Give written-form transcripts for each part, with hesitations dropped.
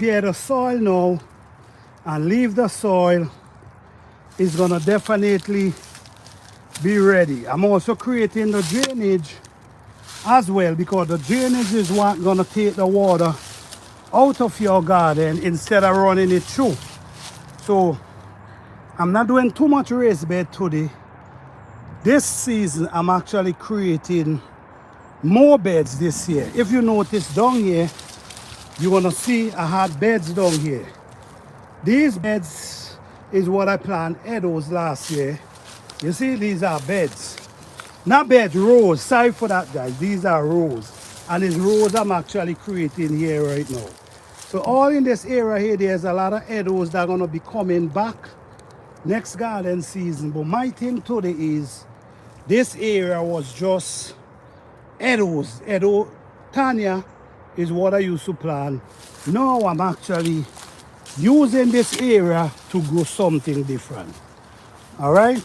prepare the soil now and leave the soil, it's gonna definitely be ready. I'm also creating the drainage as well, because the drainage is what gonna take the water out of your garden instead of running it through. So I'm not doing too much raised bed today. This season I'm actually creating more beds this year. If you notice down here, you're gonna see I had beds down here. These beds is what I planted Edos last year. You see, these are beds. Not beds, rows. Sorry for that, guys. These are rows. And it's rows I'm actually creating here right now. So all in this area here, there's a lot of Edos that are gonna be coming back next garden season. But my thing today is, this area was just Edos. Edo Tanya is what I used to plant. Now I'm actually using this area to grow something different. All right.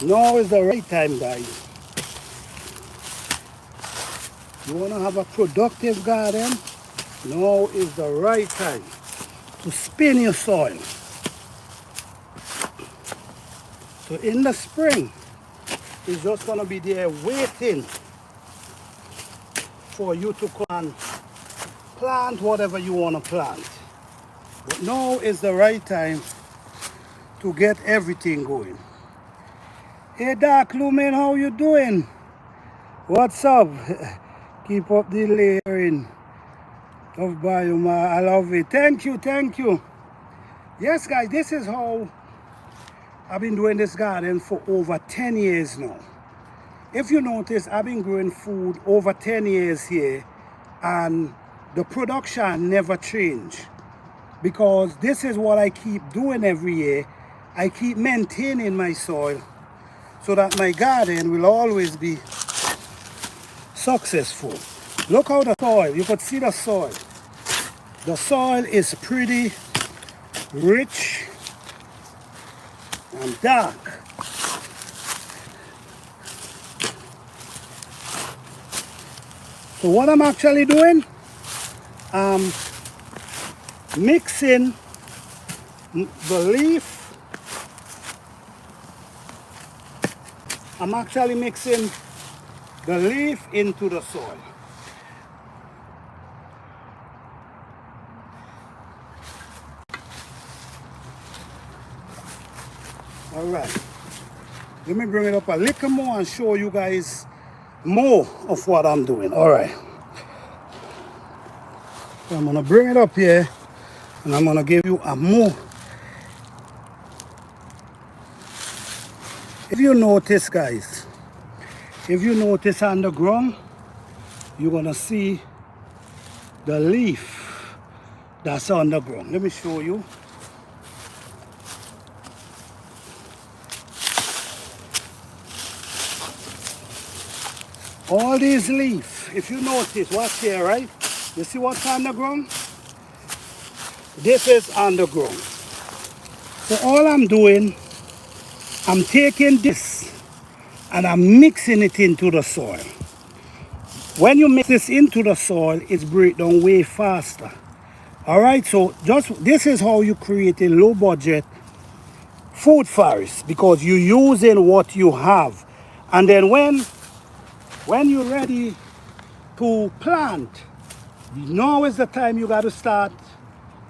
Now is the right time, guys. You want to have a productive garden? Now is the right time to spin your soil. So in the spring, it's just going to be there waiting for you to plant whatever you want to plant. But now is the right time to get everything going. Hey Dark Lumen, how you doing? What's up? Keep up the layering of bioma. I love it. Thank you, thank you. Yes, guys, this is how I've been doing this garden for over 10 years now. If you notice, I've been growing food over 10 years here, and the production never changed, because this is what I keep doing every year. I keep maintaining my soil so that my garden will always be successful. Look how the soil, you could see the soil. The soil is pretty rich and dark. So what I'm actually doing, I'm mixing the leaf. I'm actually mixing the leaf into the soil. All right, let me bring it up a little more and show you guys more of what I'm doing. All right, so I'm gonna bring it up here and I'm gonna give you a more. If you notice, guys, if you notice on the ground, you're gonna see the leaf that's on the ground. Let me show you. All these leaves, if you notice, what's here, right? You see what's on the ground? This is on the ground. So all I'm doing, I'm taking this and I'm mixing it into the soil. When you mix this into the soil, it's break down way faster. All right, so this is how you create a low budget food forest, because you're using what you have. And then when you're ready to plant, now is the time you got to start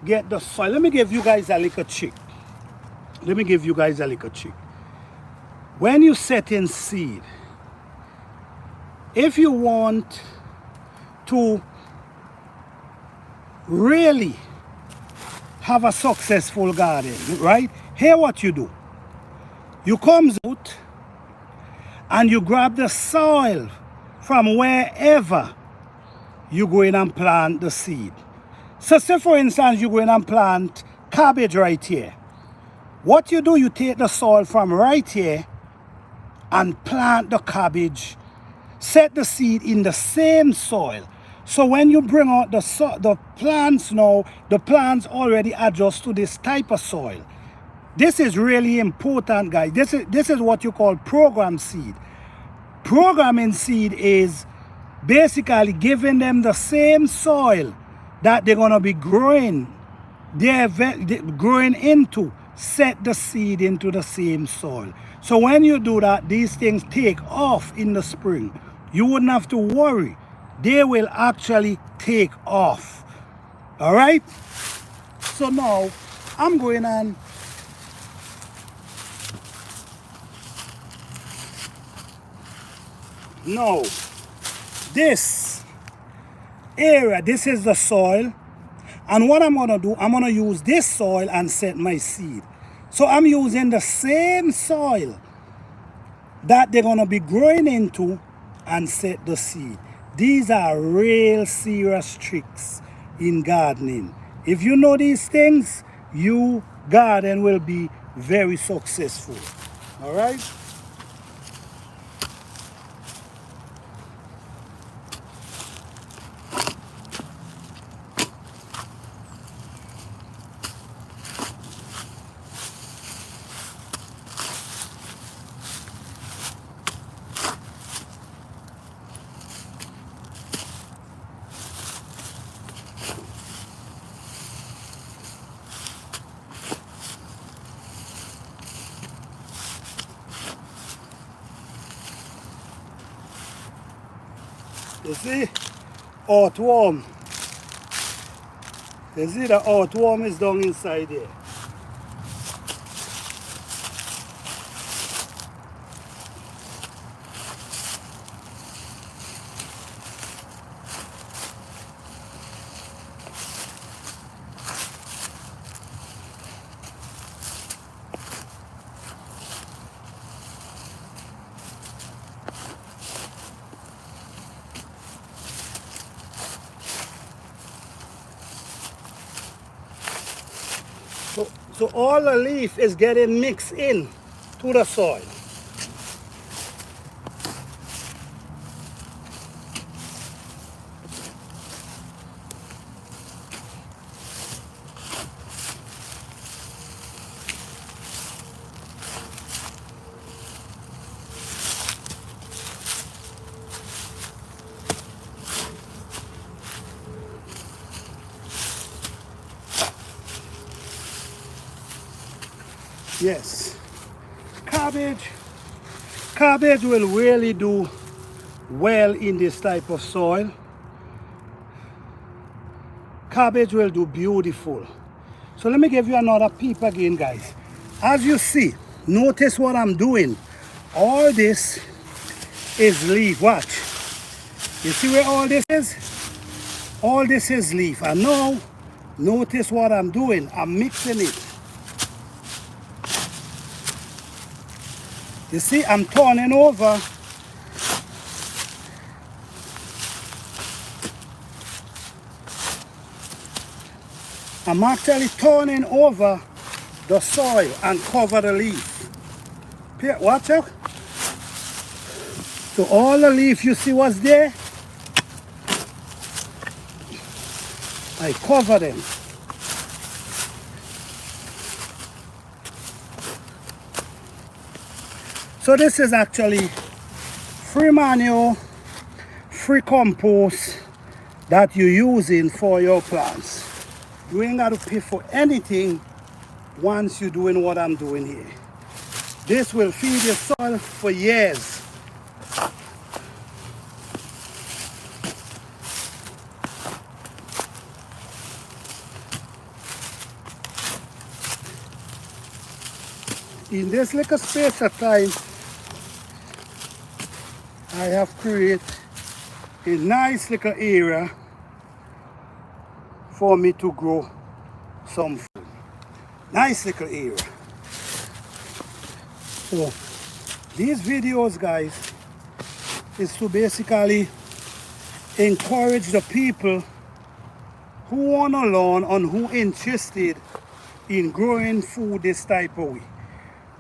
get the soil. Let me give you guys a little trick. When you set in seed, if you want to really have a successful garden, right? Here what you do. You come out and you grab the soil from wherever you go in and plant the seed. So say for instance, you go in and plant cabbage right here. What you do, you take the soil from right here and plant the cabbage. Set the seed in the same soil. So when you bring out the plants now, the plants already adjust to this type of soil. This is really important, guys. This is what you call program seed. Programming seed is basically giving them the same soil that they're gonna be growing. They're growing into. Set the seed into the same soil. So when you do that, these things take off in the spring. You wouldn't have to worry. They will actually take off. All right? So now I'm going on. Now, this area, this is the soil. And what I'm gonna do, I'm gonna use this soil and set my seed. So I'm using the same soil that they're gonna be growing into and set the seed. These are real serious tricks in gardening. If you know these things, your garden will be very successful. All right? You see, earthworm. You see the earthworm is down inside there. So all the leaf is getting mixed in to the soil. Yes, cabbage will really do well in this type of soil. Cabbage will do beautiful. So let me give you another peep again, guys. As you see, notice what I'm doing. All this is leaf. Watch. You see where all this is? All this is leaf. And now, notice what I'm doing. I'm mixing it. You see, I'm turning over. I'm actually turning over the soil and cover the leaf. Watch out. So all the leaf you see was there, I cover them. So this is actually free manure, free compost that you're using for your plants. You ain't got to pay for anything once you're doing what I'm doing here. This will feed your soil for years. In this little space of time, I have created a nice little area for me to grow some food. Nice little area. So these videos, guys, is to basically encourage the people who want to learn and who interested in growing food this type of way.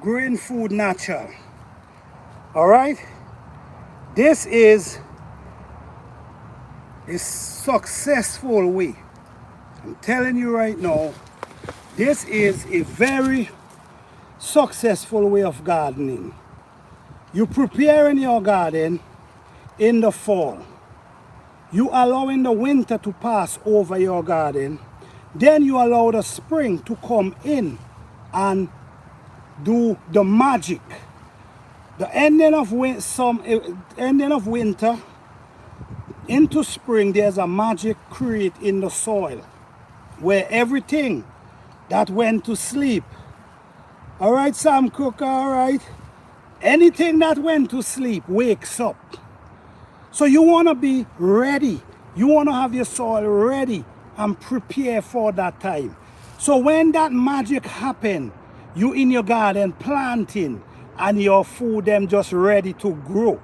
Growing food natural. All right? This is a successful way. I'm telling you right now, this is a very successful way of gardening. You preparing your garden in the fall. You allowing the winter to pass over your garden. Then you allow the spring to come in and do the magic. The ending of winter into spring, there's a magic create in the soil where everything that went to sleep, all right, Sam Cooker, all right, anything that went to sleep wakes up. So you want to be ready. You want to have your soil ready and prepare for that time. So when that magic happen, you in your garden planting and your food them just ready to grow.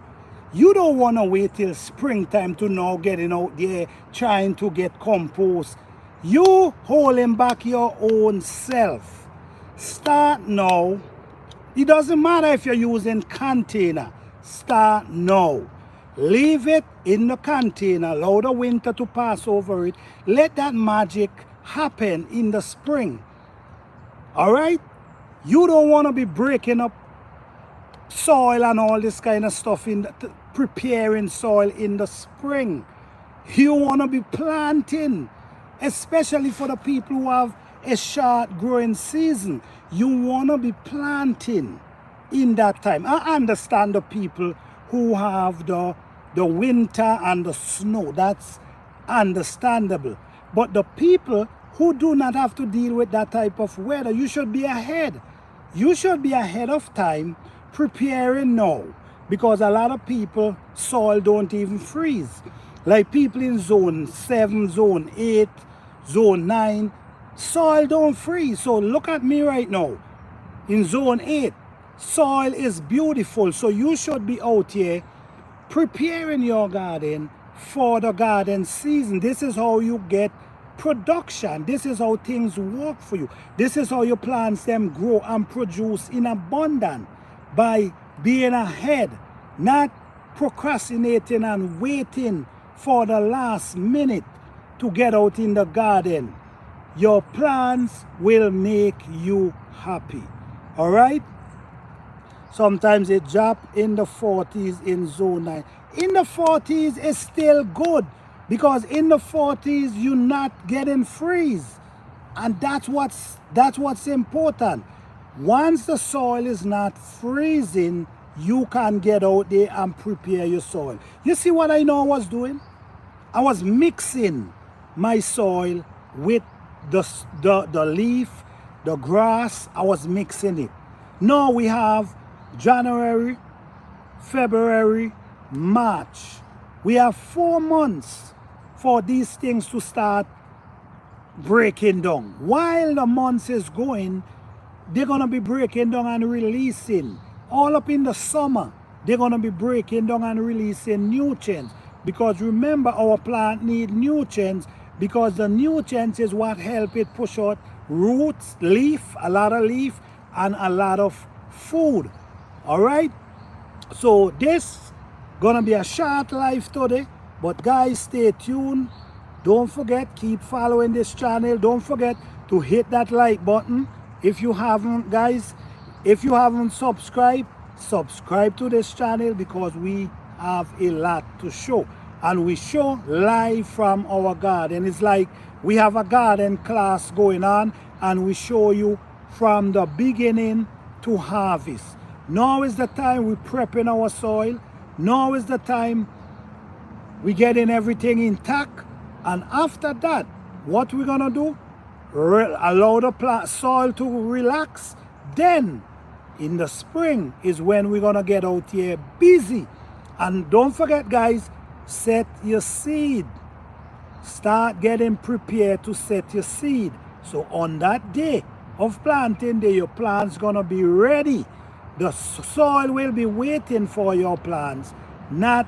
You don't want to wait till springtime to now getting out there trying to get compost. You holding back your own self. Start now. It doesn't matter if you're using container. Start now. Leave it in the container. Allow the winter to pass over it. Let that magic happen in the spring. All right? You don't want to be breaking up soil and all this kind of stuff in preparing soil in the spring. You want to be planting, especially for the people who have a short growing season. You want to be planting in that time. I understand the people who have the winter and the snow. That's understandable. But the people who do not have to deal with that type of weather, you should be ahead. You should be ahead of time preparing now, because a lot of people, soil don't even freeze. Like people in zone 7, zone 8, zone 9, soil don't freeze. So look at me right now. In zone 8, soil is beautiful. So you should be out here preparing your garden for the garden season. This is how you get production. This is how things work for you. This is how your plants them grow and produce in abundance, by being ahead, not procrastinating and waiting for the last minute to get out in the garden. Your plants will make you happy. All right? Sometimes it drop in the 40s in zone 9. In the 40s is still good, because in the 40s you're not getting freeze. And that's what's important. Once the soil is not freezing, you can get out there and prepare your soil. You see what I know I was doing? I was mixing my soil with the leaf, the grass. I was mixing it. Now we have January, February, March. We have 4 months for these things to start breaking down. While the months is going, they're going to be breaking down and releasing. All up in the summer, they're going to be breaking down and releasing nutrients. Because remember, our plant need nutrients, because the nutrients is what help it push out roots, leaf, a lot of leaf, and a lot of food. All right? So this going to be a short life today. But guys, stay tuned. Don't forget, keep following this channel. Don't forget to hit that like button. If you haven't, guys, if you haven't subscribed, subscribe to this channel, because we have a lot to show. And we show live from our garden. It's like we have a garden class going on, and we show you from the beginning to harvest. Now is the time we're prepping our soil. Now is the time we're getting everything intact. And after that, what we're going to do? Allow the soil to relax. Then in the spring is when we're going to get out here busy. And don't forget, guys, set your seed. Start getting prepared to set your seed. So on that day of planting day, your plant's going to be ready. The soil will be waiting for your plants, not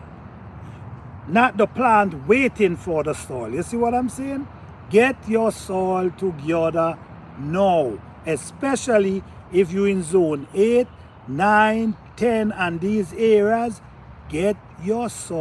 the plant waiting for the soil. You see what I'm saying? Get your soil together now. especially if you're in zone 8, 9, 10 and these areas. Get your soil